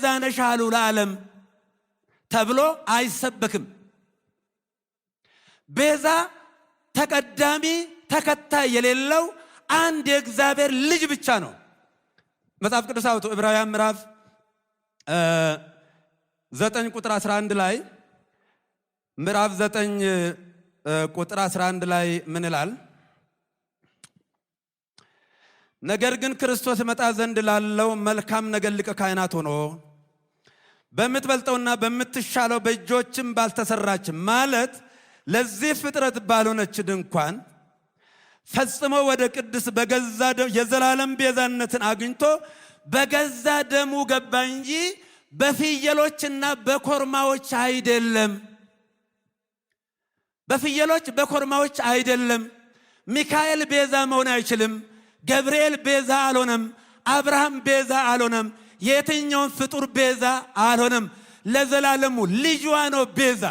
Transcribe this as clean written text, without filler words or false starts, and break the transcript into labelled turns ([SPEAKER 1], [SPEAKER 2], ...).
[SPEAKER 1] ዛነሻሉ ለዓለም ተብሎ አይሰበክም። ቤዛ ተቀዳሚ ተከታይ የሌለው አንድ የእግዚአብሔር ልጅ ብቻ ነው። መጽሐፍ ቅዱስ አውጡ ዕብራውያን ምዕራፍ 9 ቁጥር 11 ላይ ምዕራፍ 9 ቁጥር 11 ላይ ምን ይላል? ነገር ግን ክርስቶስ መጣ ዘንድ ላለው መልካም ነገር ሊቀ ካህናት ሆኖ በምትበልጠውና በምትሻለው በእጆችም ባልተሰራች ማለት ለዚህ ፍጥረት ባልሆነች ድንኳን ፈጽሞ ወደ ቅድስ በገዛ ደሙ የዘላለም ቤዛነትን አግኝቶ በገዛ ደሙ ገባ እንጂ በፍየሎችና በኮርማዎች አይደለም። በፍየሎች በኮርማዎች አይደለም። ሚካኤል ቤዛ መሆን አይችልም። ገብርኤል ቤዛ አልሆነም። አብርሃም ቤዛ አልሆነም። የትኛውን ፍጡር ቤዛ አልሆነም። ለዘላለሙ ልጇ ነው ቤዛ።